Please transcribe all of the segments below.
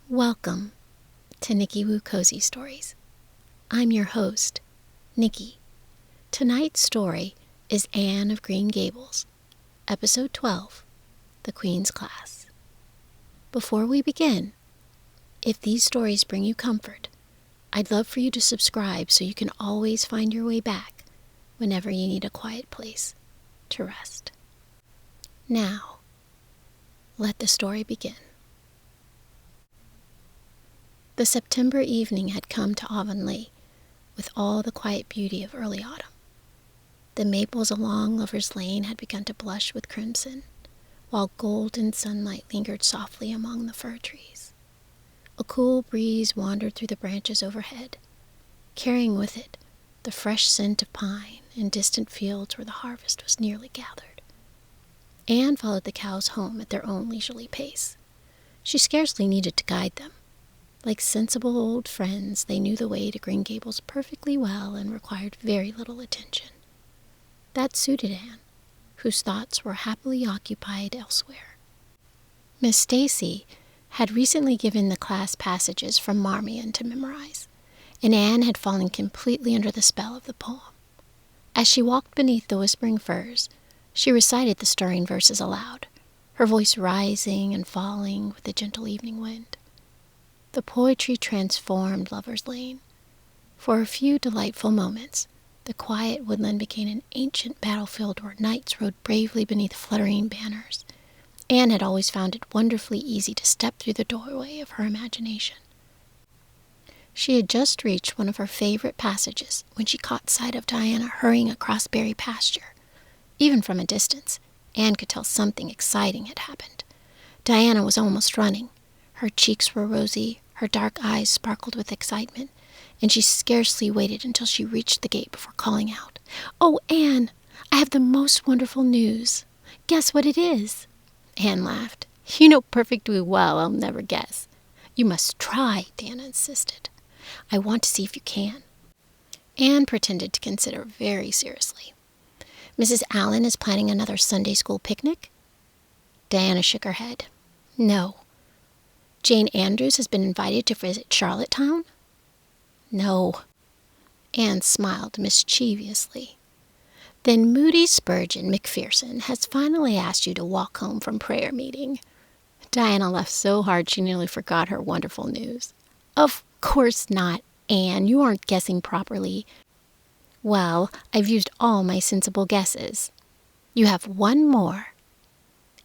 Welcome to Nicki Woo Cozy Stories. I'm your host, Nicki. Tonight's story is Anne of Green Gables, Episode 12, The Queen's Class. Before we begin, if these stories bring you comfort, I'd love for you to subscribe so you can always find your way back whenever you need a quiet place to rest. Now, let the story begin. The September evening had come to Avonlea with all the quiet beauty of early autumn. The maples along Lover's Lane had begun to blush with crimson, while golden sunlight lingered softly among the fir trees. A cool breeze wandered through the branches overhead, carrying with it the fresh scent of pine in distant fields where the harvest was nearly gathered. Anne followed the cows home at their own leisurely pace. She scarcely needed to guide them. Like sensible old friends, they knew the way to Green Gables perfectly well and required very little attention. That suited Anne, whose thoughts were happily occupied elsewhere. Miss Stacy had recently given the class passages from Marmion to memorize, and Anne had fallen completely under the spell of the poem. As she walked beneath the whispering firs, she recited the stirring verses aloud, her voice rising and falling with the gentle evening wind. The poetry transformed Lover's Lane. For a few delightful moments, the quiet woodland became an ancient battlefield where knights rode bravely beneath fluttering banners. Anne had always found it wonderfully easy to step through the doorway of her imagination. She had just reached one of her favorite passages when she caught sight of Diana hurrying across Berry pasture. Even from a distance, Anne could tell something exciting had happened. Diana was almost running. Her cheeks were rosy, her dark eyes sparkled with excitement, and she scarcely waited until she reached the gate before calling out, "Oh, Anne, I have the most wonderful news. Guess what it is?" Anne laughed. "You know perfectly well I'll never guess." "You must try," Diana insisted. "I want to see if you can." Anne pretended to consider very seriously. "Mrs. Allen is planning another Sunday school picnic?" Diana shook her head. "No." "Jane Andrews has been invited to visit Charlottetown?" "No." Anne smiled mischievously. "Then Moody Spurgeon McPherson has finally asked you to walk home from prayer meeting." Diana laughed so hard she nearly forgot her wonderful news. "Of course not, Anne. You aren't guessing properly." "Well, I've used all my sensible guesses." "You have one more."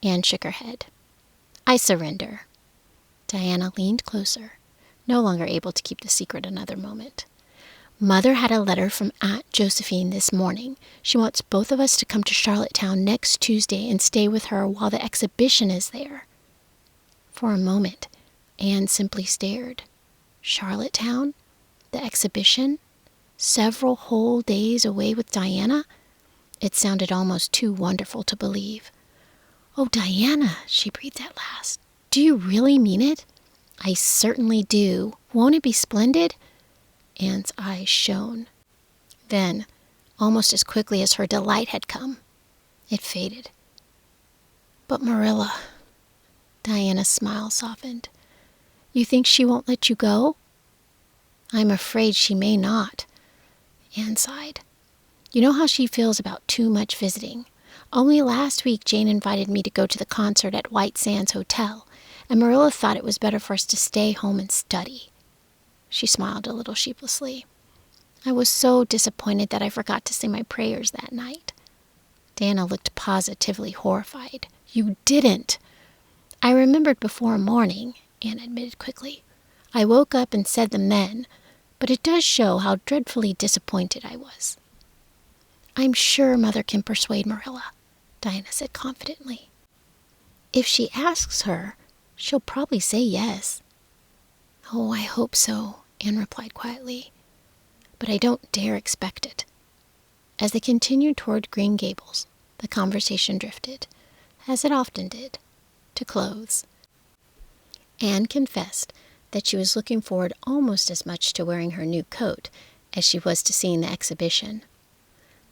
Anne shook her head. "I surrender." Diana leaned closer, no longer able to keep the secret another moment. "Mother had a letter from Aunt Josephine this morning. She wants both of us to come to Charlottetown next Tuesday and stay with her while the exhibition is there." For a moment, Anne simply stared. Charlottetown? The exhibition? Several whole days away with Diana? It sounded almost too wonderful to believe. "Oh, Diana," she breathed at last. "Do you really mean it?" "I certainly do. Won't it be splendid?" Anne's eyes shone. Then, almost as quickly as her delight had come, it faded. "But Marilla," Diana's smile softened. "You think she won't let you go?" "I'm afraid she may not." Anne sighed. "You know how she feels about too much visiting. Only last week Jane invited me to go to the concert at White Sands Hotel, and Marilla thought it was better for us to stay home and study." She smiled a little sheepishly. "I was so disappointed that I forgot to say my prayers that night." Diana looked positively horrified. "You didn't!" "I remembered before morning," Anne admitted quickly. "I woke up and said them then, but it does show how dreadfully disappointed I was." "I'm sure Mother can persuade Marilla," Diana said confidently. "If she asks her, she'll probably say yes." "Oh, I hope so," Anne replied quietly. "But I don't dare expect it." As they continued toward Green Gables, the conversation drifted, as it often did, to clothes. Anne confessed that she was looking forward almost as much to wearing her new coat as she was to seeing the exhibition.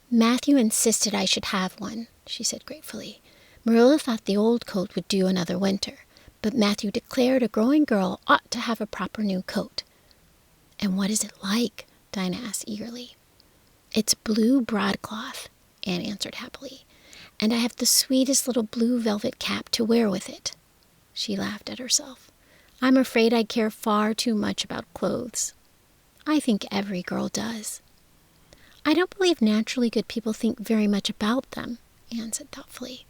"Matthew insisted I should have one," she said gratefully. "Marilla thought the old coat would do another winter, but Matthew declared a growing girl ought to have a proper new coat. "And what is it like?" Dinah asked eagerly. "It's blue broadcloth," Anne answered happily, "and I have the sweetest little blue velvet cap to wear with it." She laughed at herself. "I'm afraid I care far too much about clothes." "I think every girl does." "I don't believe naturally good people think very much about them," Anne said thoughtfully.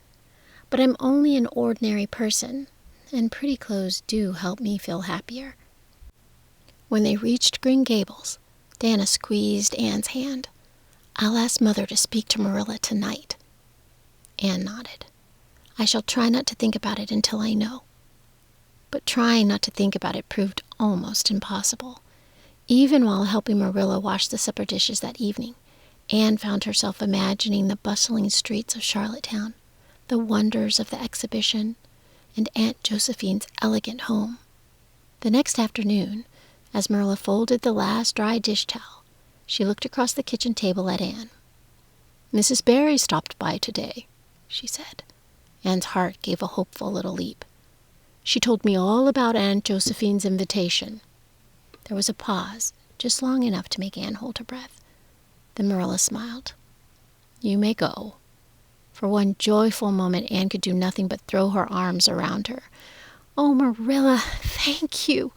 "But I'm only an ordinary person, and pretty clothes do help me feel happier." When they reached Green Gables, Dinah squeezed Anne's hand. "I'll ask Mother to speak to Marilla tonight." Anne nodded. "I shall try not to think about it until I know." But trying not to think about it proved almost impossible. Even while helping Marilla wash the supper dishes that evening, Anne found herself imagining the bustling streets of Charlottetown, the wonders of the exhibition, and Aunt Josephine's elegant home. The next afternoon, as Marilla folded the last dry dish towel, she looked across the kitchen table at Anne. "Mrs. Barry stopped by today," she said. Anne's heart gave a hopeful little leap. "She told me all about Aunt Josephine's invitation." There was a pause, just long enough to make Anne hold her breath. Then Marilla smiled. "You may go." For one joyful moment, Anne could do nothing but throw her arms around her. "Oh, Marilla, thank you."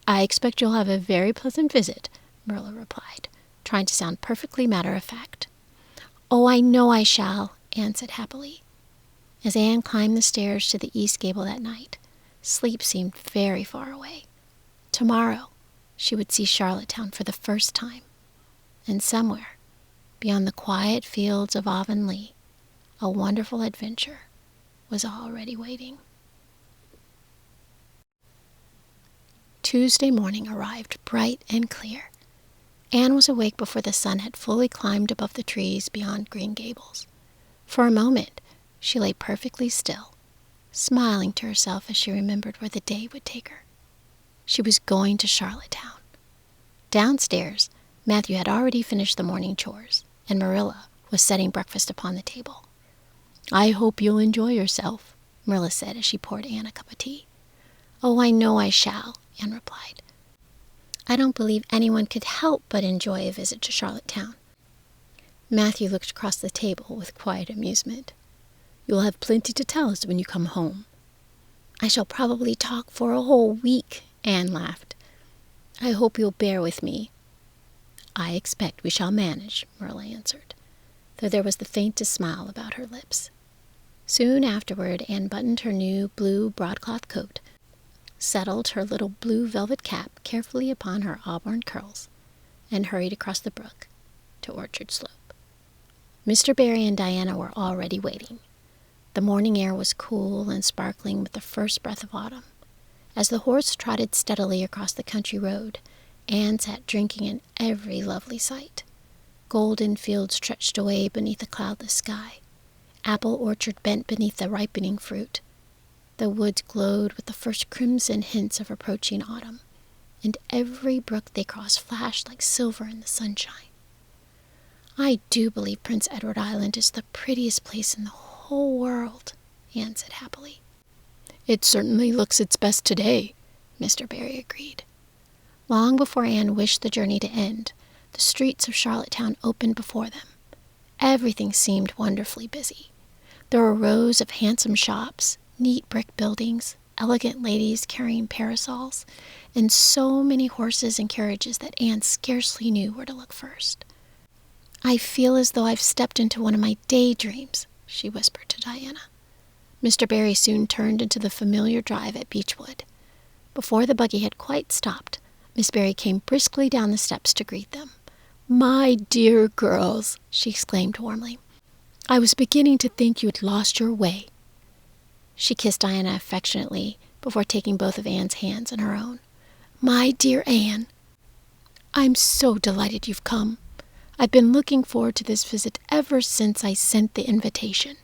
"I expect you'll have a very pleasant visit," Marilla replied, trying to sound perfectly matter-of-fact. "Oh, I know I shall," Anne said happily. As Anne climbed the stairs to the east gable that night, sleep seemed very far away. Tomorrow, she would see Charlottetown for the first time. And somewhere, beyond the quiet fields of Avonlea, a wonderful adventure was already waiting. Tuesday morning arrived bright and clear. Anne was awake before the sun had fully climbed above the trees beyond Green Gables. For a moment, she lay perfectly still, smiling to herself as she remembered where the day would take her. She was going to Charlottetown. Downstairs, Matthew had already finished the morning chores, and Marilla was setting breakfast upon the table. "I hope you'll enjoy yourself," Marilla said as she poured Anne a cup of tea. "Oh, I know I shall," Anne replied. "I don't believe anyone could help but enjoy a visit to Charlottetown." Matthew looked across the table with quiet amusement. "You'll have plenty to tell us when you come home." "I shall probably talk for a whole week," Anne laughed. "I hope you'll bear with me." "I expect we shall manage," Marilla answered, though there was the faintest smile about her lips. Soon afterward, Anne buttoned her new blue broadcloth coat, settled her little blue velvet cap carefully upon her auburn curls, and hurried across the brook to Orchard Slope. Mr. Barry and Diana were already waiting. The morning air was cool and sparkling with the first breath of autumn. As the horse trotted steadily across the country road, Anne sat drinking in every lovely sight. Golden fields stretched away beneath a cloudless sky. Apple orchard bent beneath the ripening fruit. The woods glowed with the first crimson hints of approaching autumn, and every brook they crossed flashed like silver in the sunshine. "I do believe Prince Edward Island is the prettiest place in the whole world," Anne said happily. "It certainly looks its best today," Mr. Barry agreed. Long before Anne wished the journey to end, the streets of Charlottetown opened before them. Everything seemed wonderfully busy. There were rows of handsome shops, neat brick buildings, elegant ladies carrying parasols, and so many horses and carriages that Anne scarcely knew where to look first. "I feel as though I've stepped into one of my daydreams," she whispered to Diana. Mr. Barry soon turned into the familiar drive at Beechwood. Before the buggy had quite stopped, Miss Barry came briskly down the steps to greet them. "My dear girls," she exclaimed warmly. "I was beginning to think you had lost your way." She kissed Diana affectionately before taking both of Anne's hands in her own. "My dear Anne, I'm so delighted you've come. I've been looking forward to this visit ever since I sent the invitation."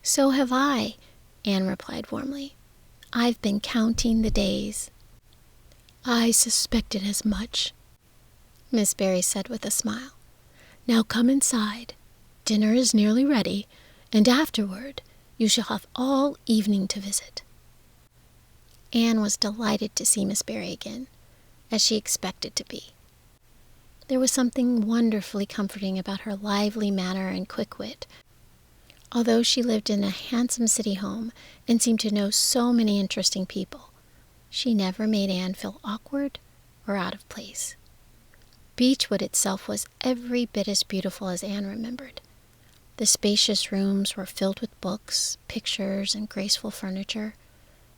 "So have I," Anne replied warmly. "I've been counting the days." "I suspected as much," Miss Barry said with a smile. "Now come inside. Dinner is nearly ready, and afterward you shall have all evening to visit." Anne was delighted to see Miss Barry again, as she expected to be. There was something wonderfully comforting about her lively manner and quick wit. Although she lived in a handsome city home and seemed to know so many interesting people, she never made Anne feel awkward or out of place. Beechwood itself was every bit as beautiful as Anne remembered. The spacious rooms were filled with books, pictures, and graceful furniture.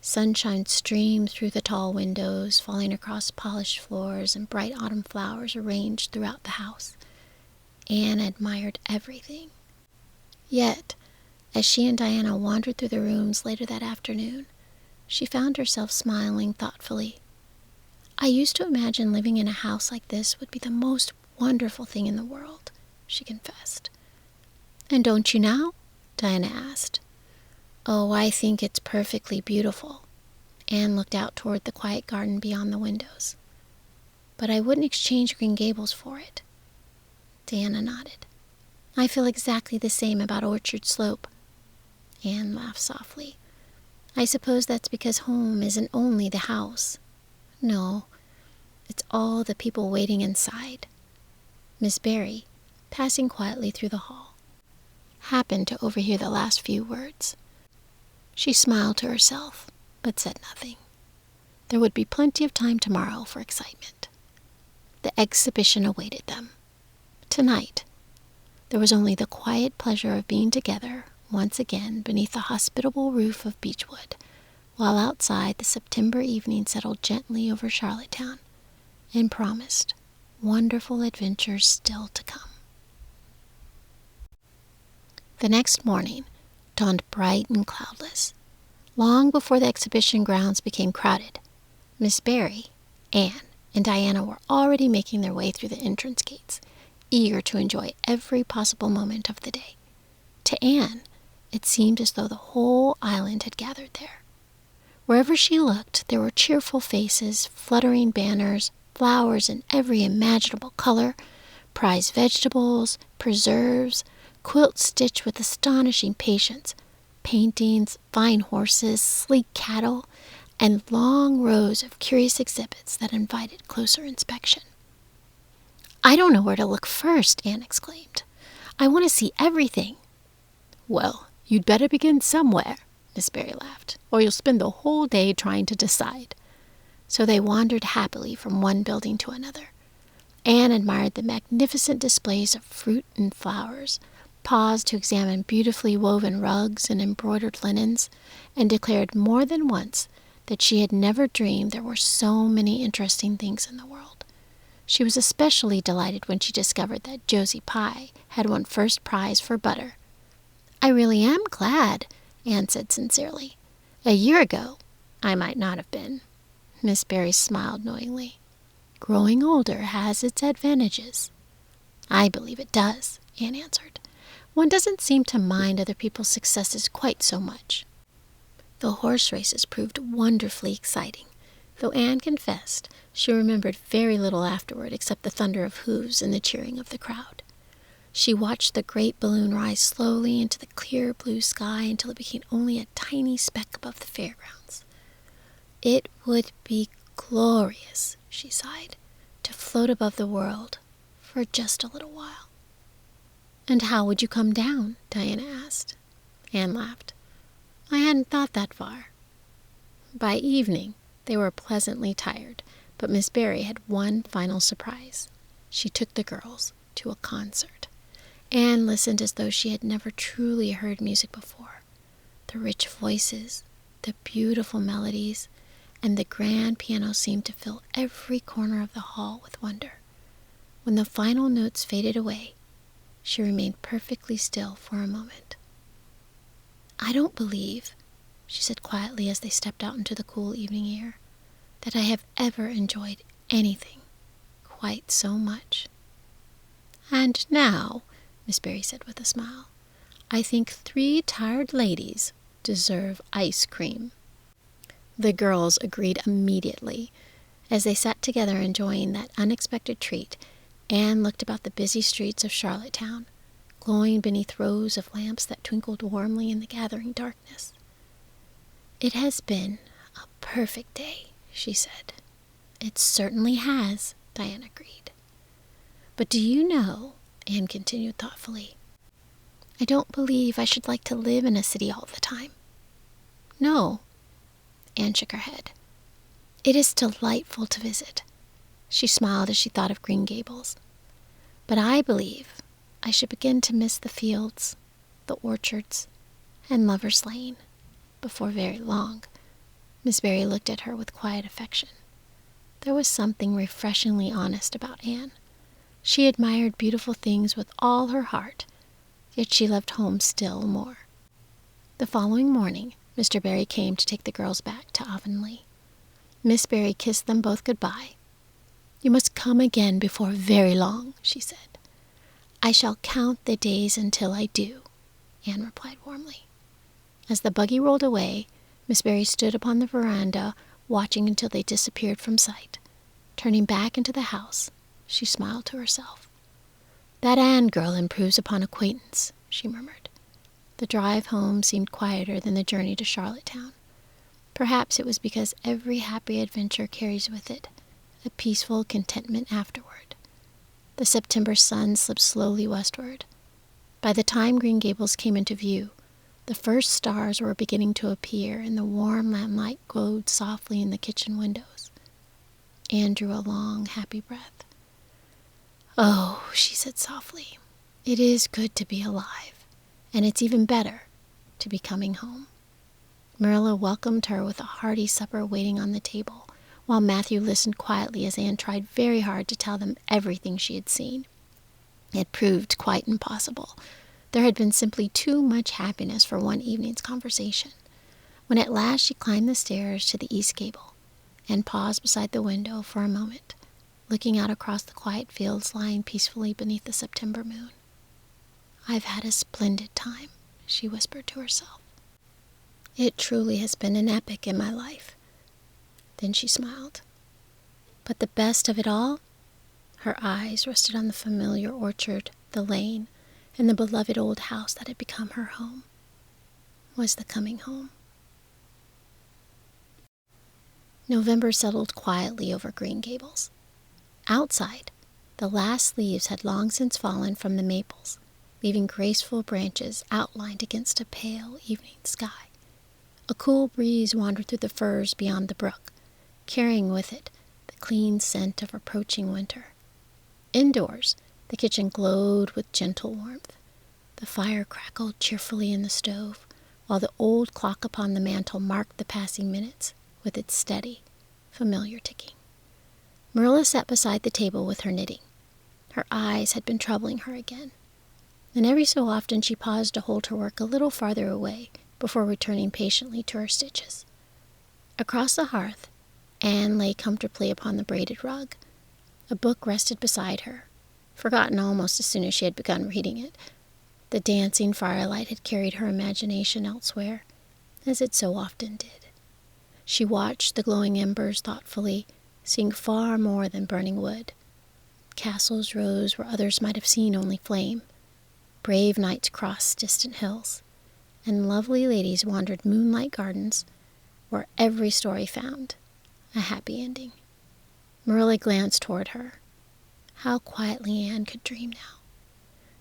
Sunshine streamed through the tall windows, falling across polished floors, and bright autumn flowers arranged throughout the house. Anne admired everything. Yet, as she and Diana wandered through the rooms later that afternoon, she found herself smiling thoughtfully. "I used to imagine living in a house like this would be the most wonderful thing in the world," she confessed. "And don't you now?" Diana asked. "Oh, I think it's perfectly beautiful." Anne looked out toward the quiet garden beyond the windows. "But I wouldn't exchange Green Gables for it." Diana nodded. "I feel exactly the same about Orchard Slope." Anne laughed softly. "I suppose that's because home isn't only the house. No, it's all the people waiting inside." Miss Barry, passing quietly through the hall, happened to overhear the last few words. She smiled to herself, but said nothing. There would be plenty of time tomorrow for excitement. The exhibition awaited them. Tonight, there was only the quiet pleasure of being together once again beneath the hospitable roof of Beechwood, while outside the September evening settled gently over Charlottetown and promised wonderful adventures still to come. The next morning dawned bright and cloudless. Long before the exhibition grounds became crowded, Miss Barry, Anne, and Diana were already making their way through the entrance gates, eager to enjoy every possible moment of the day. To Anne, it seemed as though the whole island had gathered there. Wherever she looked, there were cheerful faces, fluttering banners, flowers in every imaginable color, prize vegetables, preserves, quilts stitched with astonishing patience, paintings, fine horses, sleek cattle, and long rows of curious exhibits that invited closer inspection. "I don't know where to look first," Anne exclaimed. "I want to see everything." "Well, you'd better begin somewhere," Miss Barry laughed, "or you'll spend the whole day trying to decide." So they wandered happily from one building to another. Anne admired the magnificent displays of fruit and flowers, paused to examine beautifully woven rugs and embroidered linens, and declared more than once that she had never dreamed there were so many interesting things in the world. She was especially delighted when she discovered that Josie Pye had won first prize for butter. "I really am glad," Anne said sincerely. "A year ago, I might not have been." Miss Barry smiled knowingly. "Growing older has its advantages." "I believe it does," Anne answered. "One doesn't seem to mind other people's successes quite so much." The horse races proved wonderfully exciting, though Anne confessed she remembered very little afterward except the thunder of hooves and the cheering of the crowd. She watched the great balloon rise slowly into the clear blue sky until it became only a tiny speck above the fairgrounds. "It would be glorious," she sighed, "to float above the world for just a little while." "And how would you come down?" Diana asked. Anne laughed. "I hadn't thought that far." By evening, they were pleasantly tired, but Miss Barry had one final surprise. She took the girls to a concert. Anne listened as though she had never truly heard music before. The rich voices, the beautiful melodies, and the grand piano seemed to fill every corner of the hall with wonder. When the final notes faded away, she remained perfectly still for a moment. "I don't believe," she said quietly as they stepped out into the cool evening air, "that I have ever enjoyed anything quite so much." "And now," Miss Barry said with a smile, "I think 3 tired ladies deserve ice cream." The girls agreed immediately. As they sat together enjoying that unexpected treat, Anne looked about the busy streets of Charlottetown, glowing beneath rows of lamps that twinkled warmly in the gathering darkness. "It has been a perfect day, she said. It certainly has, Diane agreed. But do you know, Anne continued thoughtfully, I don't believe I should like to live in a city all the time. No, Anne shook her head. It is delightful to visit. She smiled as she thought of Green Gables. But I believe I should begin to miss the fields, the orchards, and Lover's Lane before very long. Miss Barry looked at her with quiet affection. There was something refreshingly honest about Anne. She admired beautiful things with all her heart, yet she loved home still more. The following morning, Mr. Barry came to take the girls back to Avonlea. Miss Barry kissed them both goodbye. You must come again before very long, she said. I shall count the days until I do, Anne replied warmly. As the buggy rolled away, Miss Barry stood upon the veranda, watching until they disappeared from sight. Turning back into the house, she smiled to herself. That Anne girl improves upon acquaintance, she murmured. The drive home seemed quieter than the journey to Charlottetown. Perhaps it was because every happy adventure carries with it a peaceful contentment afterward. The September sun slipped slowly westward. By the time Green Gables came into view, the first stars were beginning to appear, and the warm lamplight glowed softly in the kitchen windows. Anne drew a long, happy breath. Oh, she said softly, it is good to be alive, and it's even better to be coming home. Marilla welcomed her with a hearty supper waiting on the table, while Matthew listened quietly as Anne tried very hard to tell them everything she had seen. It proved quite impossible. There had been simply too much happiness for one evening's conversation. When at last she climbed the stairs to the east gable, and paused beside the window for a moment, looking out across the quiet fields lying peacefully beneath the September moon. I've had a splendid time, she whispered to herself. It truly has been an epic in my life. Then she smiled. But the best of it all, her eyes rested on the familiar orchard, the lane, and the beloved old house that had become her home, was the coming home. November settled quietly over Green Gables. Outside, the last leaves had long since fallen from the maples, leaving graceful branches outlined against a pale evening sky. A cool breeze wandered through the firs beyond the brook, carrying with it the clean scent of approaching winter. Indoors, the kitchen glowed with gentle warmth. The fire crackled cheerfully in the stove, while the old clock upon the mantel marked the passing minutes with its steady, familiar ticking. Marilla sat beside the table with her knitting. Her eyes had been troubling her again, and every so often she paused to hold her work a little farther away before returning patiently to her stitches. Across the hearth, Anne lay comfortably upon the braided rug. A book rested beside her, forgotten almost as soon as she had begun reading it. The dancing firelight had carried her imagination elsewhere, as it so often did. She watched the glowing embers thoughtfully, seeing far more than burning wood. Castles rose where others might have seen only flame. Brave knights crossed distant hills, and lovely ladies wandered moonlight gardens where every story found a happy ending. Marilla glanced toward her. How quietly Anne could dream now.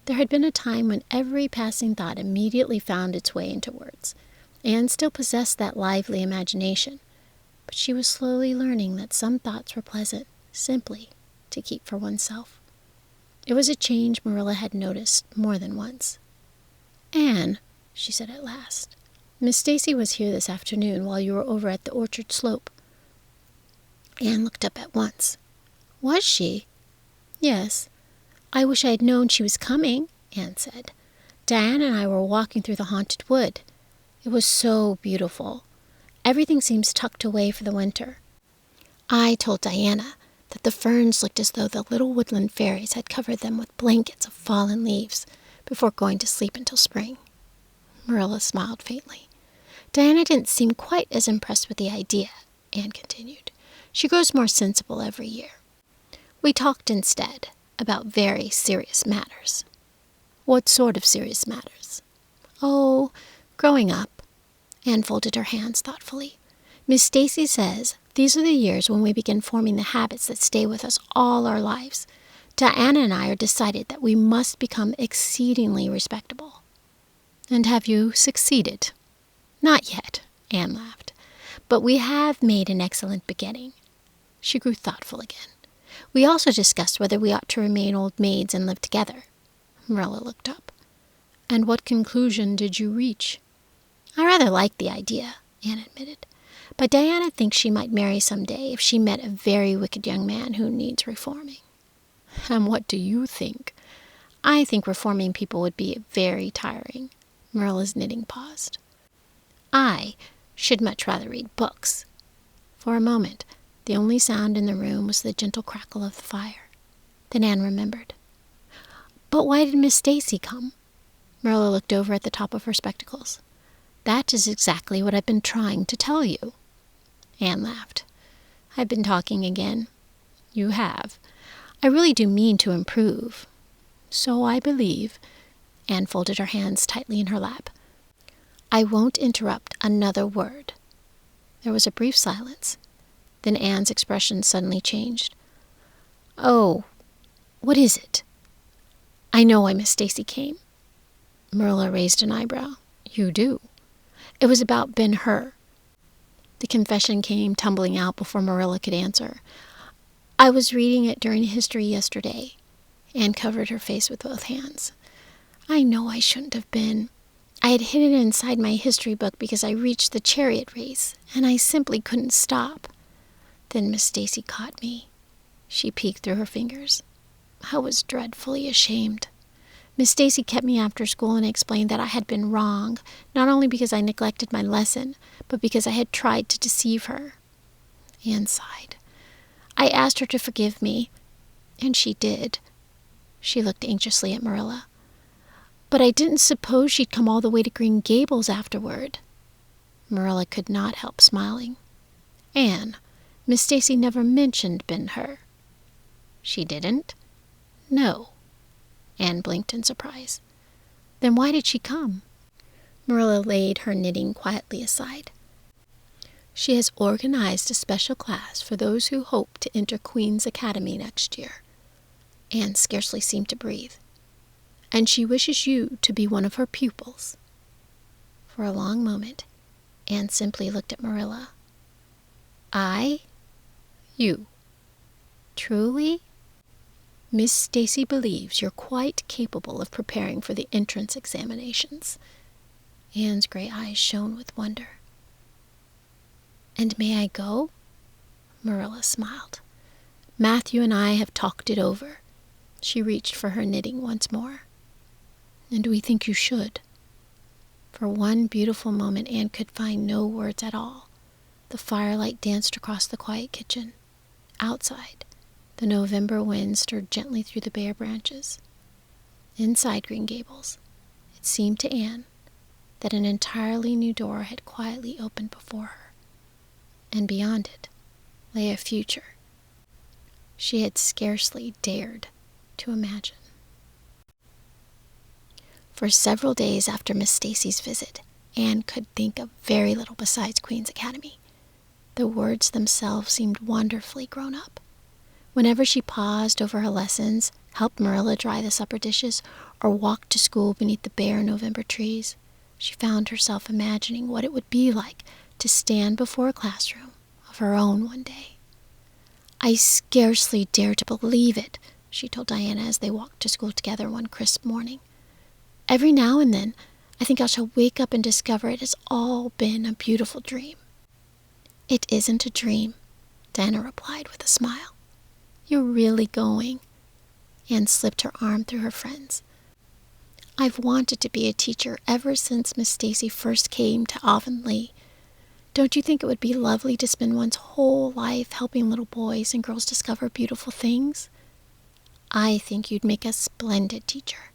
There had been a time when every passing thought immediately found its way into words. Anne still possessed that lively imagination, but she was slowly learning that some thoughts were pleasant simply to keep for oneself. It was a change Marilla had noticed more than once. Anne, she said at last, Miss Stacy was here this afternoon while you were over at the orchard slope. Anne looked up at once. Was she? Yes. I wish I had known she was coming, Anne said. Diana and I were walking through the haunted wood. It was so beautiful. Everything seems tucked away for the winter. I told Diana that the ferns looked as though the little woodland fairies had covered them with blankets of fallen leaves before going to sleep until spring. Marilla smiled faintly. Diana didn't seem quite as impressed with the idea, Anne continued. She grows more sensible every year. We talked instead about very serious matters. What sort of serious matters? Oh, growing up. Anne folded her hands thoughtfully. Miss Stacy says these are the years when we begin forming the habits that stay with us all our lives. Diana and I are decided that we must become exceedingly respectable." "And have you succeeded?" "Not yet," Anne laughed. "But we have made an excellent beginning." She grew thoughtful again. "We also discussed whether we ought to remain old maids and live together." Marilla looked up. "And what conclusion did you reach?" "I rather like the idea," Anne admitted. "But Diana thinks she might marry some day if she met a very wicked young man who needs reforming." "And what do you think?" "I think reforming people would be very tiring." Marilla's knitting paused. "I should much rather read books." For a moment, the only sound in the room was the gentle crackle of the fire. Then Anne remembered. "But why did Miss Stacy come?" Marilla looked over at the top of her spectacles. "That is exactly what I've been trying to tell you." Anne laughed. "I've been talking again." "You have. I really do mean to improve." "So I believe." Anne folded her hands tightly in her lap. "I won't interrupt another word." There was a brief silence. Then Anne's expression suddenly changed. "Oh, what is it?" "I know why Miss Stacy came." Marilla raised an eyebrow. "You do?" "It was about Ben-Hur." The confession came tumbling out before Marilla could answer. "I was reading it during history yesterday." Anne covered her face with both hands. "I know I shouldn't have been. I had hidden it inside my history book because I reached the chariot race, and I simply couldn't stop. Then Miss Stacy caught me." She peeked through her fingers. "I was dreadfully ashamed. Miss Stacy kept me after school and explained that I had been wrong, not only because I neglected my lesson, but because I had tried to deceive her." Anne sighed. "I asked her to forgive me, and she did." She looked anxiously at Marilla. "But I didn't suppose she'd come all the way to Green Gables afterward." Marilla could not help smiling. "Anne, Miss Stacy never mentioned Ben-Hur." "She didn't?" "No." Anne blinked in surprise. "Then why did she come?" Marilla laid her knitting quietly aside. "She has organized a special class for those who hope to enter Queen's Academy next year." Anne scarcely seemed to breathe. "And she wishes you to be one of her pupils." For a long moment, Anne simply looked at Marilla. "I? You? Truly?" "Miss Stacy believes you're quite capable of preparing for the entrance examinations." Anne's gray eyes shone with wonder. "And may I go?" Marilla smiled. "Matthew and I have talked it over." She reached for her knitting once more. "And we think you should." For one beautiful moment Anne could find no words at all. The firelight danced across the quiet kitchen. Outside, the November wind stirred gently through the bare branches. Inside Green Gables, it seemed to Anne that an entirely new door had quietly opened before her, and beyond it lay a future she had scarcely dared to imagine. For several days after Miss Stacy's visit, Anne could think of very little besides Queen's Academy. The words themselves seemed wonderfully grown up. Whenever she paused over her lessons, helped Marilla dry the supper dishes, or walked to school beneath the bare November trees, she found herself imagining what it would be like to stand before a classroom of her own one day. "I scarcely dare to believe it," she told Diana as they walked to school together one crisp morning. "Every now and then, I think I shall wake up and discover it has all been a beautiful dream." "It isn't a dream," Diana replied with a smile. "You're really going." Anne slipped her arm through her friend's. "I've wanted to be a teacher ever since Miss Stacy first came to Avonlea. Don't you think it would be lovely to spend one's whole life helping little boys and girls discover beautiful things?" "I think you'd make a splendid teacher."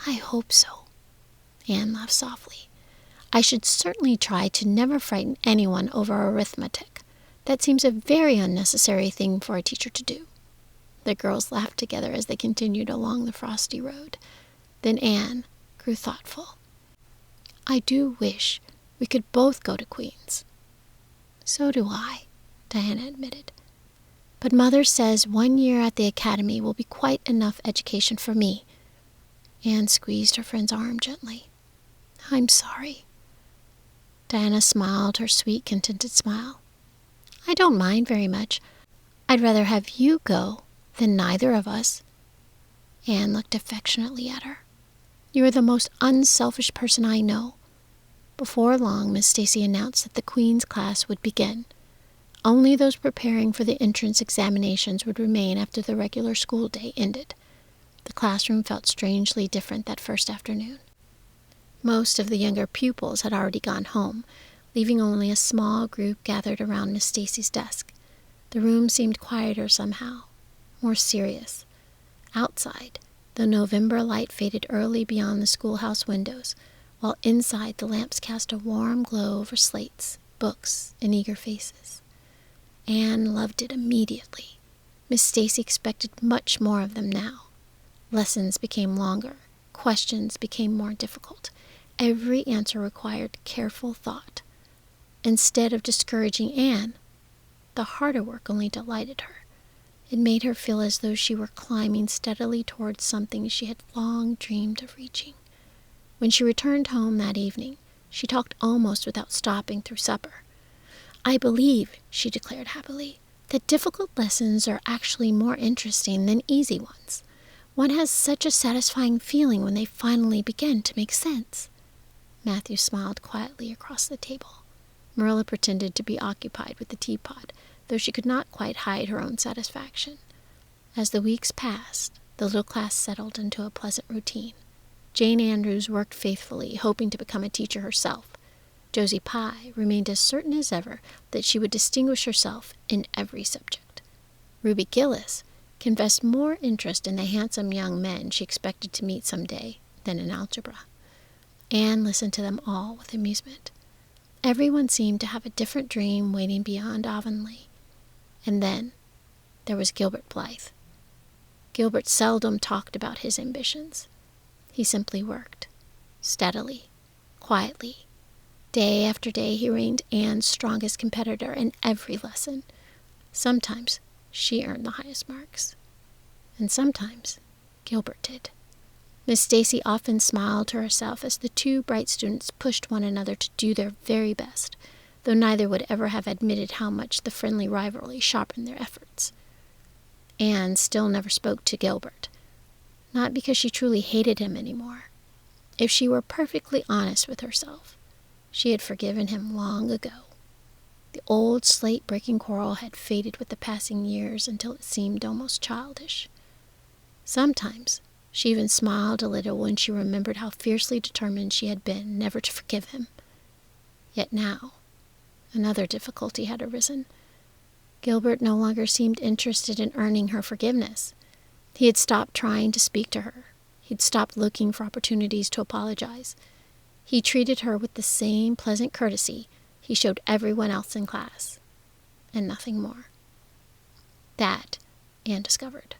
"I hope so." Anne laughed softly. "I should certainly try to never frighten anyone over arithmetic. That seems a very unnecessary thing for a teacher to do." The girls laughed together as they continued along the frosty road. Then Anne grew thoughtful. "I do wish we could both go to Queen's." "So do I," Diana admitted. "But Mother says 1 year at the academy will be quite enough education for me." Anne squeezed her friend's arm gently. "I'm sorry." Diana smiled her sweet, contented smile. "I don't mind very much. I'd rather have you go than neither of us." Anne looked affectionately at her. "You are the most unselfish person I know." Before long, Miss Stacy announced that the Queen's class would begin. Only those preparing for the entrance examinations would remain after the regular school day ended. The classroom felt strangely different that first afternoon. Most of the younger pupils had already gone home, leaving only a small group gathered around Miss Stacy's desk. The room seemed quieter somehow, more serious. Outside, the November light faded early beyond the schoolhouse windows, while inside the lamps cast a warm glow over slates, books, and eager faces. Anne loved it immediately. Miss Stacy expected much more of them now. Lessons became longer. Questions became more difficult. Every answer required careful thought. Instead of discouraging Anne, the harder work only delighted her. It made her feel as though she were climbing steadily towards something she had long dreamed of reaching. When she returned home that evening, she talked almost without stopping through supper. "I believe," she declared happily, "that difficult lessons are actually more interesting than easy ones. One has such a satisfying feeling when they finally begin to make sense." Matthew smiled quietly across the table. Marilla pretended to be occupied with the teapot, though she could not quite hide her own satisfaction. As the weeks passed, the little class settled into a pleasant routine. Jane Andrews worked faithfully, hoping to become a teacher herself. Josie Pye remained as certain as ever that she would distinguish herself in every subject. Ruby Gillis confessed more interest in the handsome young men she expected to meet someday than in algebra. Anne listened to them all with amusement. Everyone seemed to have a different dream waiting beyond Avonlea. And then there was Gilbert Blythe. Gilbert seldom talked about his ambitions. He simply worked, steadily, quietly. Day after day he reigned Anne's strongest competitor in every lesson. Sometimes she earned the highest marks, and sometimes Gilbert did. Miss Stacy often smiled to herself as the two bright students pushed one another to do their very best, though neither would ever have admitted how much the friendly rivalry sharpened their efforts. Anne still never spoke to Gilbert, not because she truly hated him anymore. If she were perfectly honest with herself, she had forgiven him long ago. The old slate-breaking quarrel had faded with the passing years until it seemed almost childish. Sometimes she even smiled a little when she remembered how fiercely determined she had been never to forgive him. Yet now, another difficulty had arisen. Gilbert no longer seemed interested in earning her forgiveness. He had stopped trying to speak to her. He'd stopped looking for opportunities to apologize. He treated her with the same pleasant courtesy he showed everyone else in class, and nothing more. That, Anne discovered,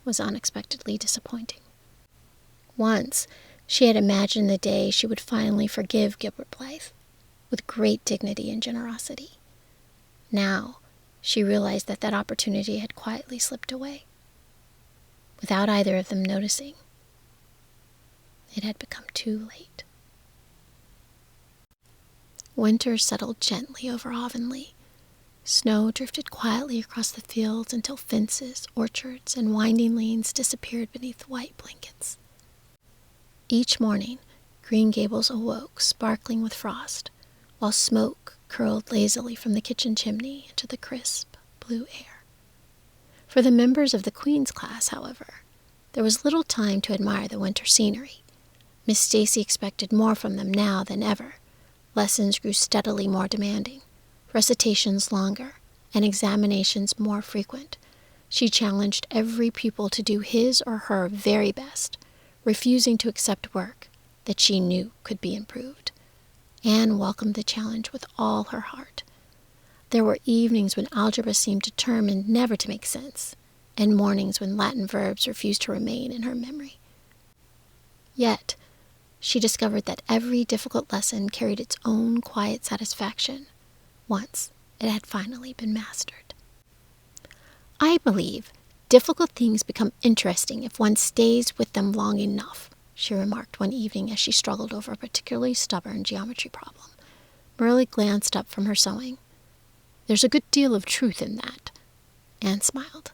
was unexpectedly disappointing. Once, she had imagined the day she would finally forgive Gilbert Blythe, with great dignity and generosity. Now, she realized that opportunity had quietly slipped away. Without either of them noticing, it had become too late. Winter settled gently over Avonlea. Snow drifted quietly across the fields until fences, orchards, and winding lanes disappeared beneath white blankets. Each morning, Green Gables awoke, sparkling with frost, while smoke curled lazily from the kitchen chimney into the crisp, blue air. For the members of the Queen's class, however, there was little time to admire the winter scenery. Miss Stacy expected more from them now than ever. Lessons grew steadily more demanding, recitations longer, and examinations more frequent. She challenged every pupil to do his or her very best, refusing to accept work that she knew could be improved. Anne welcomed the challenge with all her heart. There were evenings when algebra seemed determined never to make sense, and mornings when Latin verbs refused to remain in her memory. Yet, she discovered that every difficult lesson carried its own quiet satisfaction. once it had finally been mastered. "I believe difficult things become interesting if one stays with them long enough," she remarked one evening as she struggled over a particularly stubborn geometry problem. Marilla glanced up from her sewing. "There's a good deal of truth in that." Anne smiled.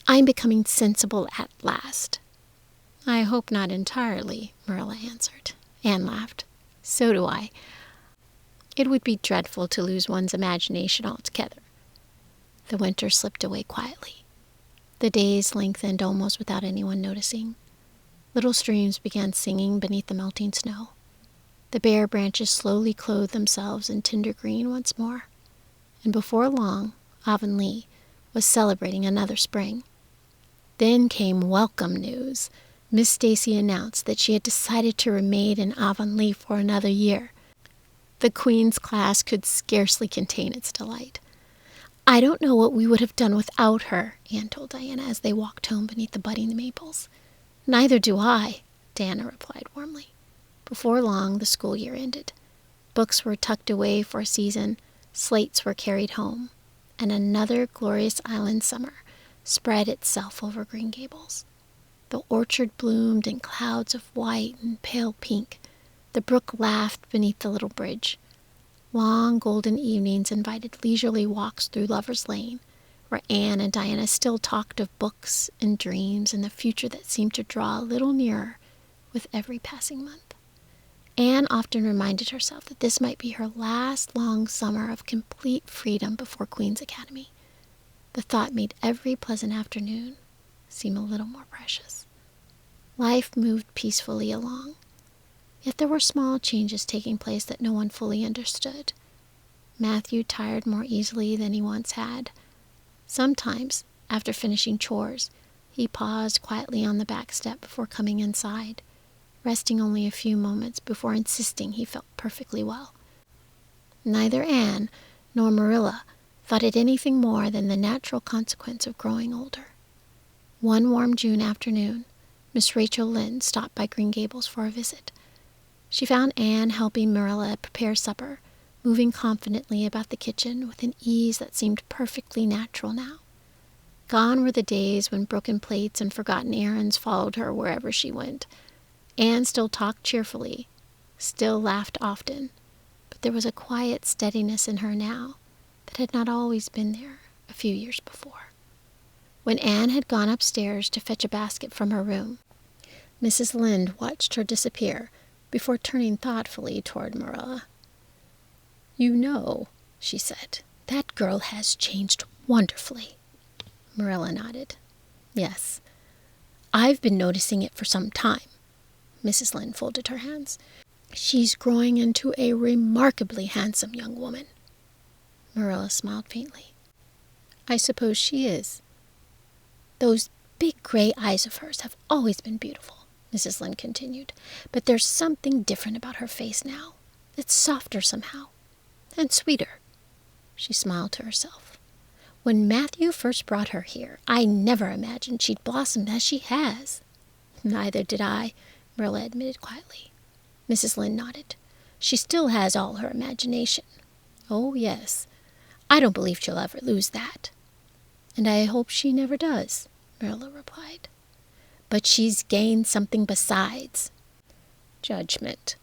"I'm becoming sensible at last." "I hope not entirely," Marilla answered. Anne laughed. "So do I. It would be dreadful to lose one's imagination altogether." The winter slipped away quietly. The days lengthened almost without anyone noticing. Little streams began singing beneath the melting snow. The bare branches slowly clothed themselves in tender green once more, and before long, Avonlea was celebrating another spring. Then came welcome news. Miss Stacy announced that she had decided to remain in Avonlea for another year. The Queen's class could scarcely contain its delight. "I don't know what we would have done without her," Anne told Diana as they walked home beneath the budding maples. "Neither do I," Diana replied warmly. Before long, the school year ended. Books were tucked away for a season, slates were carried home, and another glorious island summer spread itself over Green Gables. The orchard bloomed in clouds of white and pale pink. The brook laughed beneath the little bridge. Long golden evenings invited leisurely walks through Lover's Lane, where Anne and Diana still talked of books and dreams and the future that seemed to draw a little nearer with every passing month. Anne often reminded herself that this might be her last long summer of complete freedom before Queen's Academy. The thought made every pleasant afternoon seem a little more precious. Life moved peacefully along, yet there were small changes taking place that no one fully understood. Matthew tired more easily than he once had. Sometimes, after finishing chores, he paused quietly on the back step before coming inside, resting only a few moments before insisting he felt perfectly well. Neither Anne nor Marilla thought it anything more than the natural consequence of growing older. One warm June afternoon, Miss Rachel Lynde stopped by Green Gables for a visit. She found Anne helping Marilla prepare supper, moving confidently about the kitchen with an ease that seemed perfectly natural now. Gone were the days when broken plates and forgotten errands followed her wherever she went. Anne still talked cheerfully, still laughed often, but there was a quiet steadiness in her now that had not always been there a few years before. When Anne had gone upstairs to fetch a basket from her room, Mrs. Lynde watched her disappear before turning thoughtfully toward Marilla. "You know," she said, "that girl has changed wonderfully." Marilla nodded. "Yes, I've been noticing it for some time." Mrs. Lynde folded her hands. "She's growing into a remarkably handsome young woman." Marilla smiled faintly. "I suppose she is." "Those big gray eyes of hers have always been beautiful," Mrs. Lynde continued, "but there's something different about her face now. It's softer somehow, and sweeter." She smiled to herself. "When Matthew first brought her here, I never imagined she'd blossom as she has." "Neither did I," Marilla admitted quietly. Mrs. Lynde nodded. "She still has all her imagination." "Oh, yes. I don't believe she'll ever lose that." "And I hope she never does," Marilla replied. "But she's gained something besides." "Judgment."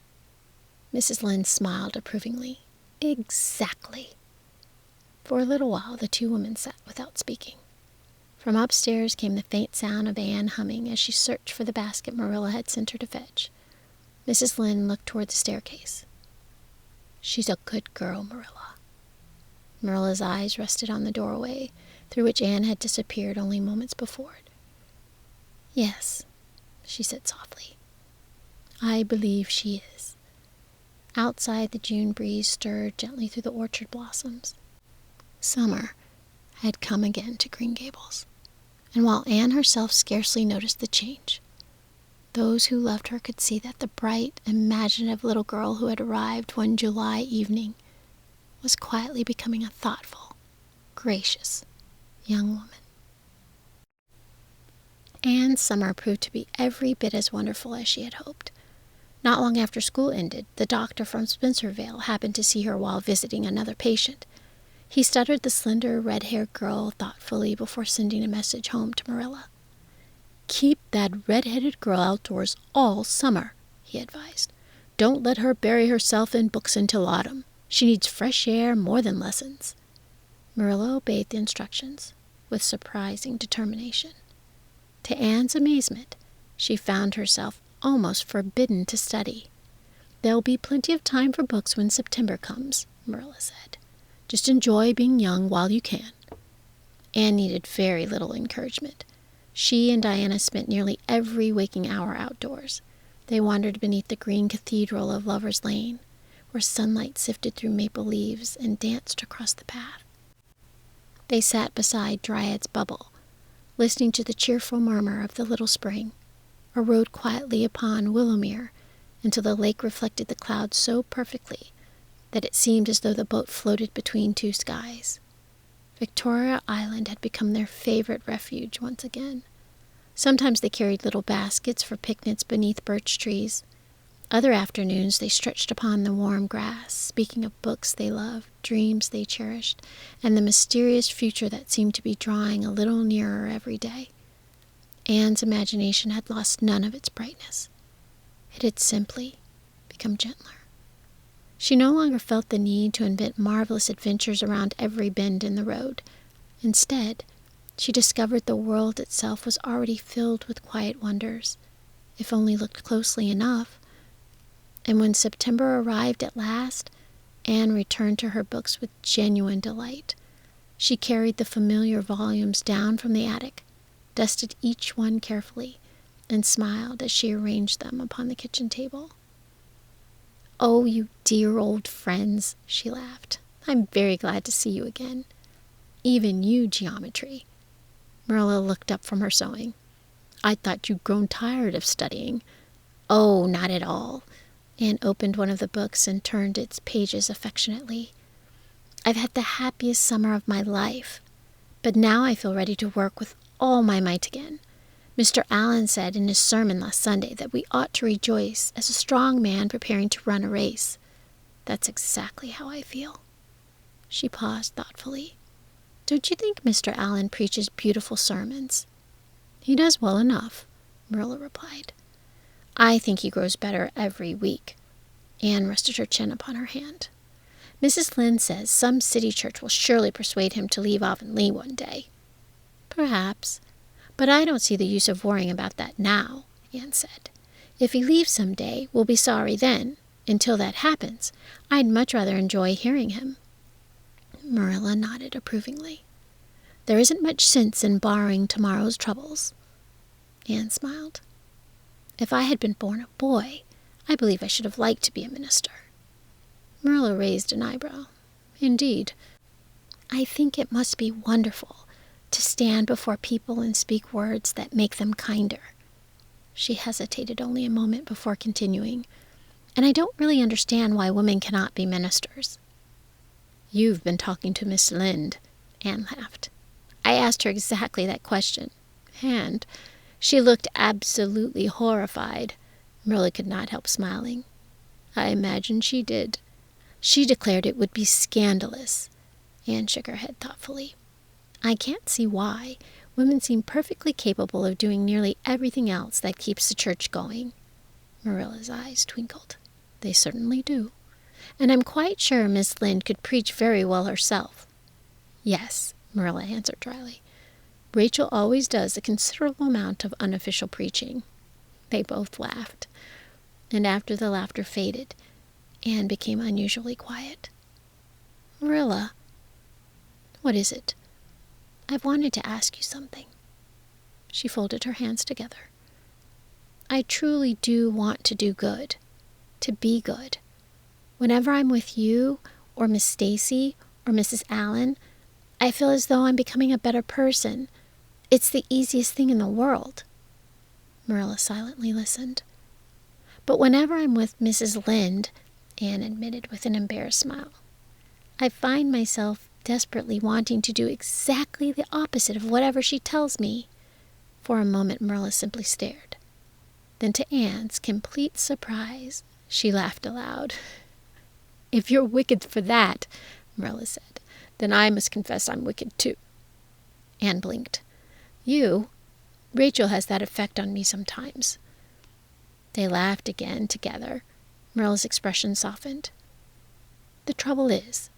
Mrs. Lynde smiled approvingly. "Exactly." For a little while the two women sat without speaking. From upstairs came the faint sound of Anne humming as she searched for the basket Marilla had sent her to fetch. Mrs. Lynde looked toward the staircase. "She's a good girl, Marilla." Marilla's eyes rested on the doorway, through which Anne had disappeared only moments before. "Yes," she said softly. "I believe she is." Outside, the June breeze stirred gently through the orchard blossoms. Summer had come again to Green Gables, and while Anne herself scarcely noticed the change, those who loved her could see that the bright, imaginative little girl who had arrived one July evening was quietly becoming a thoughtful, gracious young woman. Anne's summer proved to be every bit as wonderful as she had hoped. Not long after school ended, the doctor from Spencervale happened to see her while visiting another patient. He studied the slender, red-haired girl thoughtfully before sending a message home to Marilla. "Keep that red-headed girl outdoors all summer," he advised. "Don't let her bury herself in books until autumn. She needs fresh air more than lessons." Marilla obeyed the instructions with surprising determination. To Anne's amazement, she found herself almost forbidden to study. "There'll be plenty of time for books when September comes," Marilla said. "Just enjoy being young while you can." Anne needed very little encouragement. She and Diana spent nearly every waking hour outdoors. They wandered beneath the green cathedral of Lover's Lane, where sunlight sifted through maple leaves and danced across the path. They sat beside Dryad's Bubble, listening to the cheerful murmur of the little spring, or rowed quietly upon Willowmere until the lake reflected the clouds so perfectly that it seemed as though the boat floated between two skies. Victoria Island had become their favorite refuge once again. Sometimes they carried little baskets for picnics beneath birch trees. Other afternoons they stretched upon the warm grass, speaking of books they loved, dreams they cherished, and the mysterious future that seemed to be drawing a little nearer every day. Anne's imagination had lost none of its brightness. It had simply become gentler. She no longer felt the need to invent marvelous adventures around every bend in the road. Instead, she discovered the world itself was already filled with quiet wonders, if only looked closely enough. And when September arrived at last, Anne returned to her books with genuine delight. She carried the familiar volumes down from the attic, dusted each one carefully, and smiled as she arranged them upon the kitchen table. "Oh, you dear old friends," she laughed. "I'm very glad to see you again. Even you, geometry." Marilla looked up from her sewing. "I thought you'd grown tired of studying." "Oh, not at all." Anne opened one of the books and turned its pages affectionately. "I've had the happiest summer of my life, but now I feel ready to work with all my might again. Mr. Allen said in his sermon last Sunday that we ought to rejoice as a strong man preparing to run a race. That's exactly how I feel." She paused thoughtfully. "Don't you think Mr. Allen preaches beautiful sermons?" "He does well enough," Marilla replied. "I think he grows better every week." Anne rested her chin upon her hand. "Mrs. Lynde says some city church will surely persuade him to leave Avonlea one day." "Perhaps. But I don't see the use of worrying about that now," Anne said. "If he leaves some day, we'll be sorry then. Until that happens, I'd much rather enjoy hearing him." Marilla nodded approvingly. "There isn't much sense in borrowing tomorrow's troubles." Anne smiled. "If I had been born a boy, I believe I should have liked to be a minister." Marilla raised an eyebrow. "Indeed." "I think it must be wonderful to stand before people and speak words that make them kinder." She hesitated only a moment before continuing. "And I don't really understand why women cannot be ministers." "You've been talking to Miss Lynde," Anne laughed. "I asked her exactly that question, and she looked absolutely horrified." Marilla could not help smiling. "I imagine she did. She declared it would be scandalous." Anne shook her head thoughtfully. "I can't see why. Women seem perfectly capable of doing nearly everything else that keeps the church going." Marilla's eyes twinkled. "They certainly do. And I'm quite sure Miss Lynde could preach very well herself." "Yes," Marilla answered dryly. "Rachel always does a considerable amount of unofficial preaching." They both laughed. And after the laughter faded, Anne became unusually quiet. "Marilla." "What is it?" "I've wanted to ask you something." She folded her hands together. "I truly do want to do good, to be good. Whenever I'm with you, or Miss Stacy, or Mrs. Allen, I feel as though I'm becoming a better person. It's the easiest thing in the world." Marilla silently listened. "But whenever I'm with Mrs. Lynde," Anne admitted with an embarrassed smile, "I find myself desperately wanting to do exactly the opposite of whatever she tells me." For a moment Marilla simply stared. Then, to Anne's complete surprise, she laughed aloud. "If you're wicked for that," Marilla said, Then I must confess I'm wicked too. Anne blinked. You? Rachel has that effect on me sometimes. They laughed again together. Marilla's expression softened. The trouble is,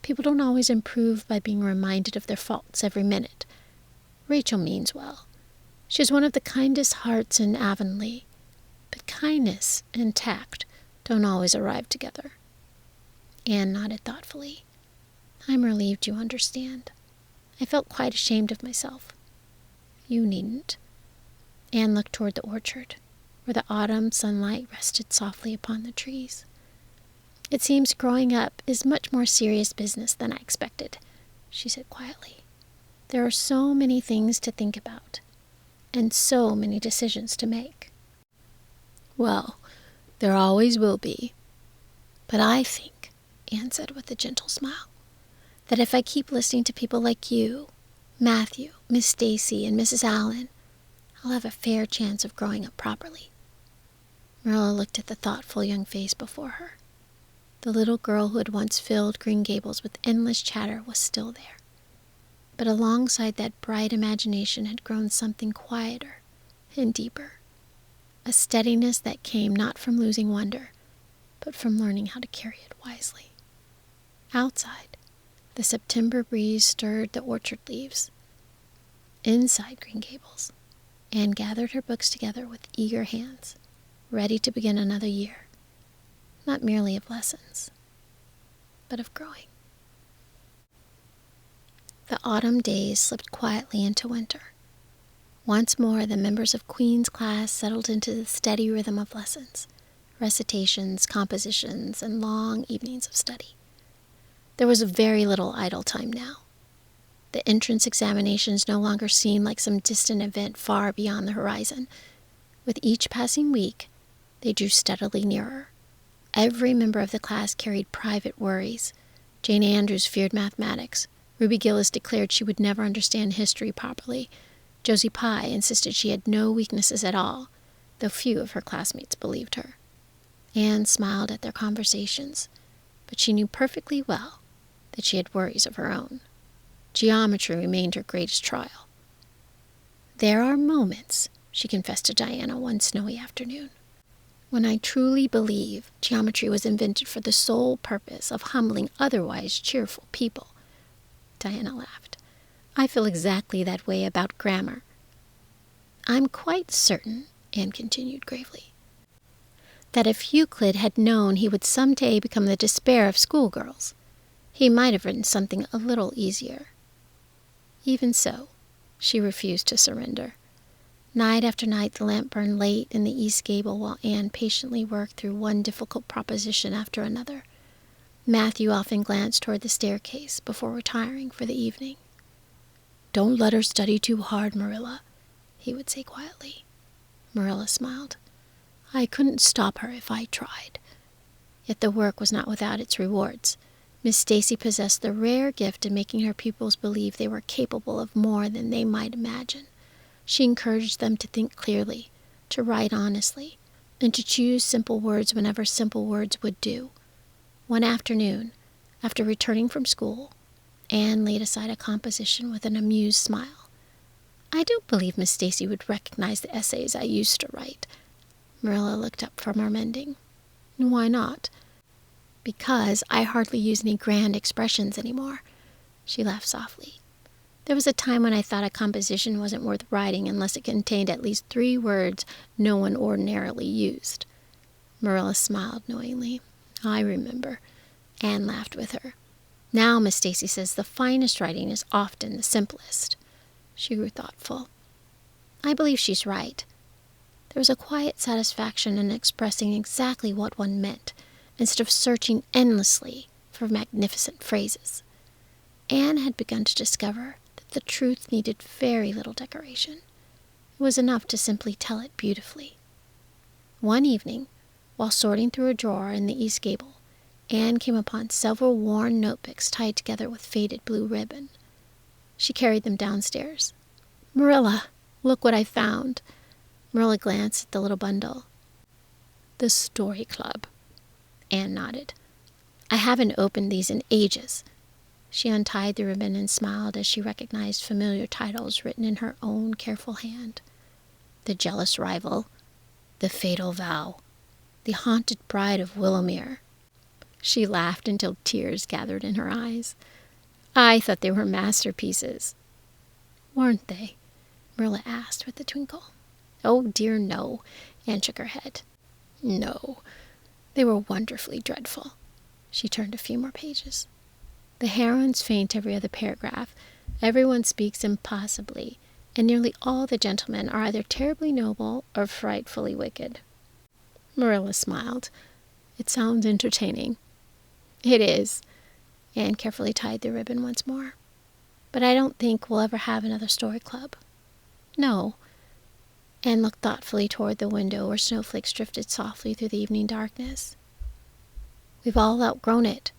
people don't always improve by being reminded of their faults every minute. Rachel means well. She has one of the kindest hearts in Avonlea, but kindness and tact don't always arrive together. Anne nodded thoughtfully. I'm relieved you understand. I felt quite ashamed of myself. You needn't. Anne looked toward the orchard, where the autumn sunlight rested softly upon the trees. It seems growing up is much more serious business than I expected, she said quietly. There are so many things to think about, and so many decisions to make. Well, there always will be. But I think, Anne said with a gentle smile, that if I keep listening to people like you, Matthew, Miss Stacy, and Mrs. Allen, I'll have a fair chance of growing up properly. Marilla looked at the thoughtful young face before her. The little girl who had once filled Green Gables with endless chatter was still there. But alongside that bright imagination had grown something quieter and deeper, a steadiness that came not from losing wonder, but from learning how to carry it wisely. Outside, the September breeze stirred the orchard leaves. Inside Green Gables, Anne gathered her books together with eager hands, ready to begin another year, not merely of lessons, but of growing. The autumn days slipped quietly into winter. Once more, the members of Queen's class settled into the steady rhythm of lessons, recitations, compositions, and long evenings of study. There was very little idle time now. The entrance examinations no longer seemed like some distant event far beyond the horizon. With each passing week, they drew steadily nearer. Every member of the class carried private worries. Jane Andrews feared mathematics. Ruby Gillis declared she would never understand history properly. Josie Pye insisted she had no weaknesses at all, though few of her classmates believed her. Anne smiled at their conversations, but she knew perfectly well that she had worries of her own. Geometry remained her greatest trial. There are moments, she confessed to Diana one snowy afternoon, when I truly believe geometry was invented for the sole purpose of humbling otherwise cheerful people. Diana laughed. I feel exactly that way about grammar. I'm quite certain, Anne continued gravely, that if Euclid had known he would someday become the despair of schoolgirls, he might have written something a little easier. Even so, she refused to surrender. Night after night the lamp burned late in the east gable while Anne patiently worked through one difficult proposition after another. Matthew often glanced toward the staircase before retiring for the evening. Don't let her study too hard, Marilla, he would say quietly. Marilla smiled. I couldn't stop her if I tried. Yet the work was not without its rewards. Miss Stacy possessed the rare gift of making her pupils believe they were capable of more than they might imagine. She encouraged them to think clearly, to write honestly, and to choose simple words whenever simple words would do. One afternoon, after returning from school, Anne laid aside a composition with an amused smile. I don't believe Miss Stacy would recognize the essays I used to write. Marilla looked up from her mending. Why not? Because I hardly use any grand expressions anymore. She laughed softly. There was a time when I thought a composition wasn't worth writing unless it contained at least 3 words no one ordinarily used. Marilla smiled knowingly. I remember. Anne laughed with her. Now Miss Stacy says the finest writing is often the simplest. She grew thoughtful. I believe she's right. There was a quiet satisfaction in expressing exactly what one meant, instead of searching endlessly for magnificent phrases. Anne had begun to discover that the truth needed very little decoration. It was enough to simply tell it beautifully. One evening, while sorting through a drawer in the east gable, Anne came upon several worn notebooks tied together with faded blue ribbon. She carried them downstairs. Marilla, look what I found. Marilla glanced at the little bundle. The Story Club. Anne nodded. I haven't opened these in ages. She untied the ribbon and smiled as she recognized familiar titles written in her own careful hand. The Jealous Rival, The Fatal Vow, The Haunted Bride of Willowmere. She laughed until tears gathered in her eyes. I thought they were masterpieces. Weren't they? Marilla asked with a twinkle. Oh dear, no, Anne shook her head. No, they were wonderfully dreadful. She turned a few more pages. The heroines faint every other paragraph. Everyone speaks impossibly, and nearly all the gentlemen are either terribly noble or frightfully wicked. Marilla smiled. It sounds entertaining. It is. Anne carefully tied the ribbon once more. But I don't think we'll ever have another story club. No. Anne looked thoughtfully toward the window where snowflakes drifted softly through the evening darkness. We've all outgrown it.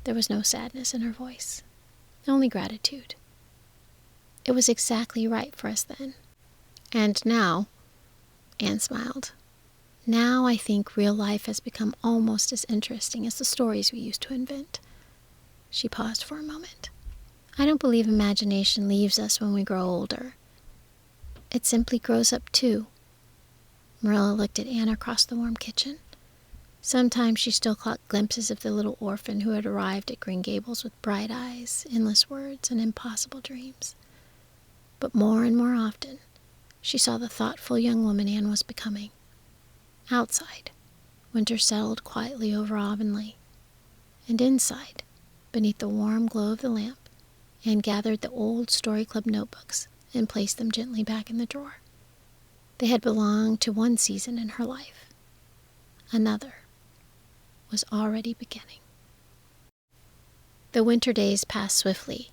There was no sadness in her voice, only gratitude. It was exactly right for us then. And now, Anne smiled, now I think real life has become almost as interesting as the stories we used to invent. She paused for a moment. I don't believe imagination leaves us when we grow older. It simply grows up too. Marilla looked at Anne across the warm kitchen. Sometimes she still caught glimpses of the little orphan who had arrived at Green Gables with bright eyes, endless words, and impossible dreams. But more and more often, she saw the thoughtful young woman Anne was becoming. Outside, winter settled quietly over Avonlea, and inside, beneath the warm glow of the lamp, Anne gathered the old Story Club notebooks and placed them gently back in the drawer. They had belonged to one season in her life. Another was already beginning. The winter days passed swiftly.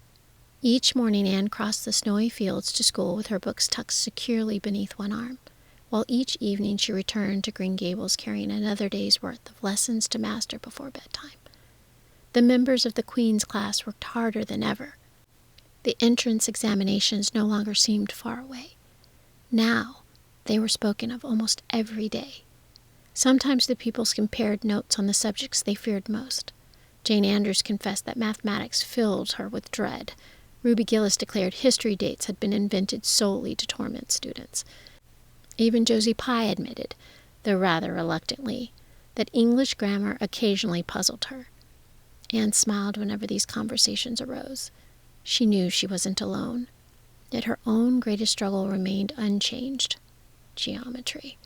Each morning Anne crossed the snowy fields to school with her books tucked securely beneath one arm, while each evening she returned to Green Gables carrying another day's worth of lessons to master before bedtime. The members of the Queen's class worked harder than ever. The entrance examinations no longer seemed far away. Now they were spoken of almost every day. Sometimes the pupils compared notes on the subjects they feared most. Jane Andrews confessed that mathematics filled her with dread. Ruby Gillis declared history dates had been invented solely to torment students. Even Josie Pye admitted, though rather reluctantly, that English grammar occasionally puzzled her. Anne smiled whenever these conversations arose. She knew she wasn't alone. Yet her own greatest struggle remained unchanged: geometry.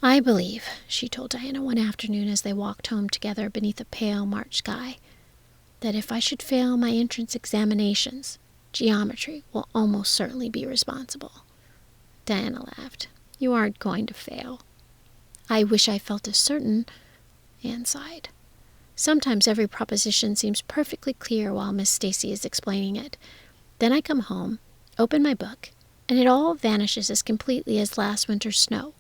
I believe, she told Diana one afternoon as they walked home together beneath a pale March sky, that if I should fail my entrance examinations, geometry will almost certainly be responsible. Diana laughed. You aren't going to fail. I wish I felt as certain, Anne sighed. Sometimes every proposition seems perfectly clear while Miss Stacy is explaining it. Then I come home, open my book, and it all vanishes as completely as last winter's snow.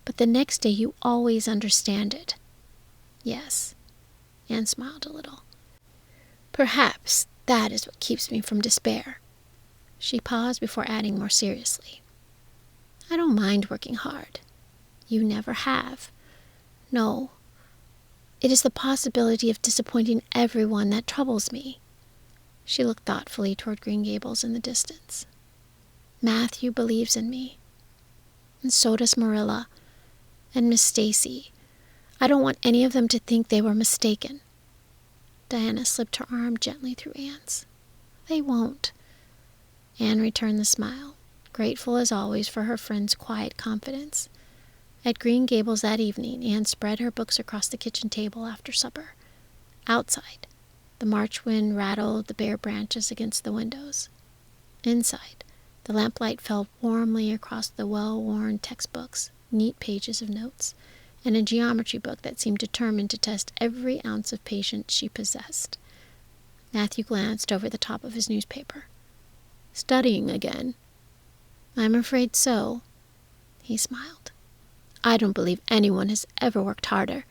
But the next day you always understand it. Yes, Anne smiled a little. Perhaps that is what keeps me from despair. She paused before adding more seriously. I don't mind working hard. You never have. No. It is the possibility of disappointing everyone that troubles me. She looked thoughtfully toward Green Gables in the distance. Matthew believes in me. And so does Marilla. And Miss Stacy. I don't want any of them to think they were mistaken. Diana slipped her arm gently through Anne's. They won't. Anne returned the smile, grateful as always for her friend's quiet confidence. At Green Gables that evening, Anne spread her books across the kitchen table after supper. Outside, the March wind rattled the bare branches against the windows. Inside, the lamplight fell warmly across the well-worn textbooks, neat pages of notes, and a geometry book that seemed determined to test every ounce of patience she possessed. Matthew glanced over the top of his newspaper. Studying again? I'm afraid so. He smiled. I don't believe anyone has ever worked harder.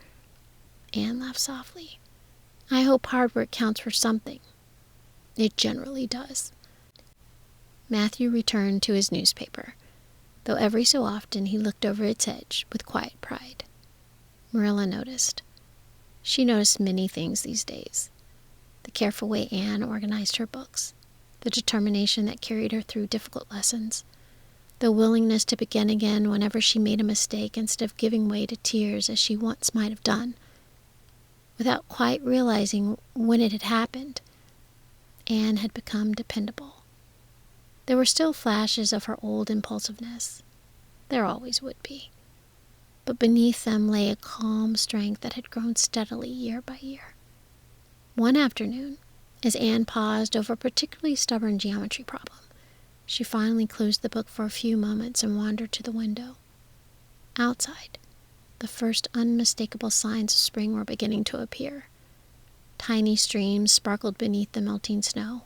Anne laughed softly. I hope hard work counts for something. It generally does. Matthew returned to his newspaper, though every so often he looked over its edge with quiet pride. Marilla noticed. She noticed many things these days. the careful way Anne organized her books, the determination that carried her through difficult lessons, the willingness to begin again whenever she made a mistake instead of giving way to tears as she once might have done. Without quite realizing when it had happened, Anne had become dependable. There were still flashes of her old impulsiveness. There always would be. But beneath them lay a calm strength that had grown steadily year by year. One afternoon, as Anne paused over a particularly stubborn geometry problem, she finally closed the book for a few moments and wandered to the window. Outside, the first unmistakable signs of spring were beginning to appear. Tiny streams sparkled beneath the melting snow.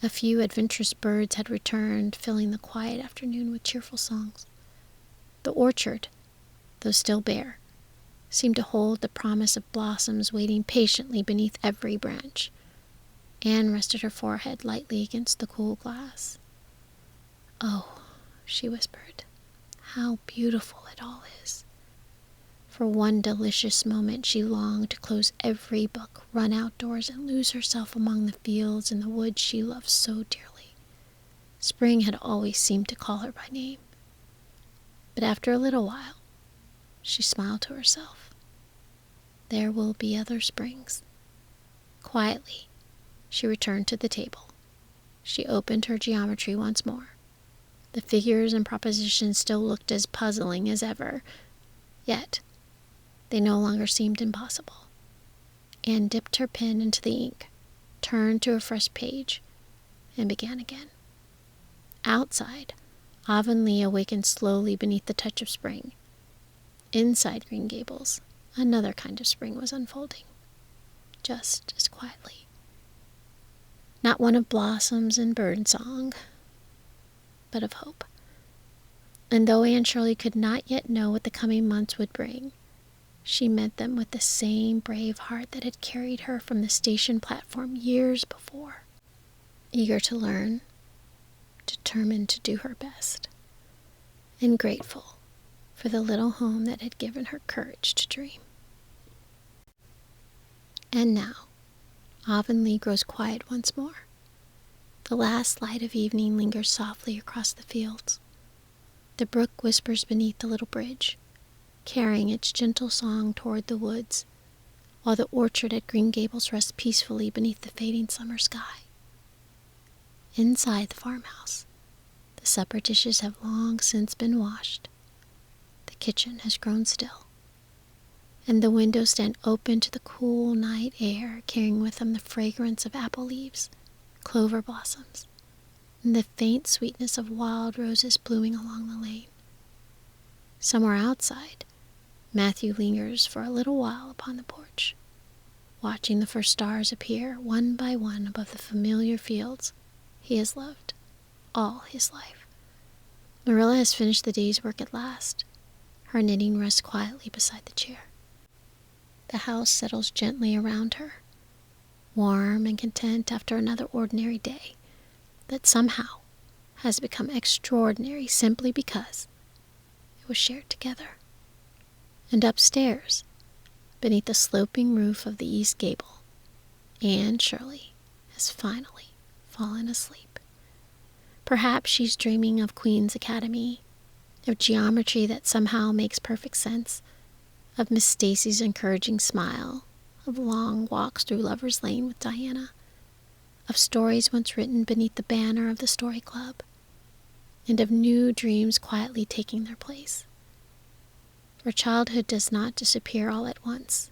A few adventurous birds had returned, filling the quiet afternoon with cheerful songs. The orchard, though still bare, seemed to hold the promise of blossoms waiting patiently beneath every branch. Anne rested her forehead lightly against the cool glass. "Oh," she whispered, "how beautiful it all is." For one delicious moment she longed to close every book, run outdoors, and lose herself among the fields and the woods she loved so dearly. Spring had always seemed to call her by name. But after a little while, she smiled to herself. There will be other springs. Quietly, she returned to the table. She opened her geometry once more. The figures and propositions still looked as puzzling as ever, yet they no longer seemed impossible. Anne dipped her pen into the ink, turned to a fresh page, and began again. Outside, Avonlea awakened slowly beneath the touch of spring. Inside Green Gables, another kind of spring was unfolding, just as quietly. Not one of blossoms and bird song, but of hope. And though Anne Shirley could not yet know what the coming months would bring, she met them with the same brave heart that had carried her from the station platform years before, eager to learn, determined to do her best, and grateful for the little home that had given her courage to dream. And now, Avonlea grows quiet once more. The last light of evening lingers softly across the fields. The brook whispers beneath the little bridge, carrying its gentle song toward the woods, while the orchard at Green Gables rests peacefully beneath the fading summer sky. Inside the farmhouse, the supper dishes have long since been washed. The kitchen has grown still, and the windows stand open to the cool night air, carrying with them the fragrance of apple leaves, clover blossoms, and the faint sweetness of wild roses blooming along the lane. Somewhere outside, Matthew lingers for a little while upon the porch, watching the first stars appear one by one above the familiar fields he has loved all his life. Marilla has finished the day's work at last. Her knitting rests quietly beside the chair. The house settles gently around her, warm and content after another ordinary day that somehow has become extraordinary simply because it was shared together. And upstairs, beneath the sloping roof of the east gable, Anne Shirley has finally fallen asleep. Perhaps she's dreaming of Queen's Academy, of geometry that somehow makes perfect sense, of Miss Stacy's encouraging smile, of long walks through Lover's Lane with Diana, of stories once written beneath the banner of the Story Club, and of new dreams quietly taking their place. For childhood does not disappear all at once.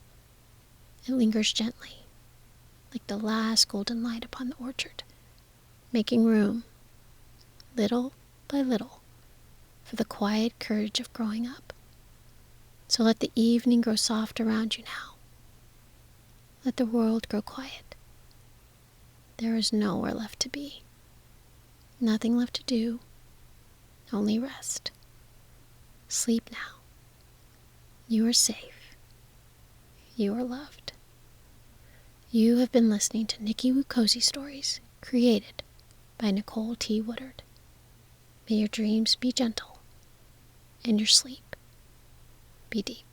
It lingers gently, like the last golden light upon the orchard, making room, little by little, for the quiet courage of growing up. So let the evening grow soft around you now. Let the world grow quiet. There is nowhere left to be, nothing left to do, only rest. Sleep now. You are safe. You are loved. You have been listening to Nicki Cozy Stories, created by Nicole T. Woodard. May your dreams be gentle, and your sleep be deep.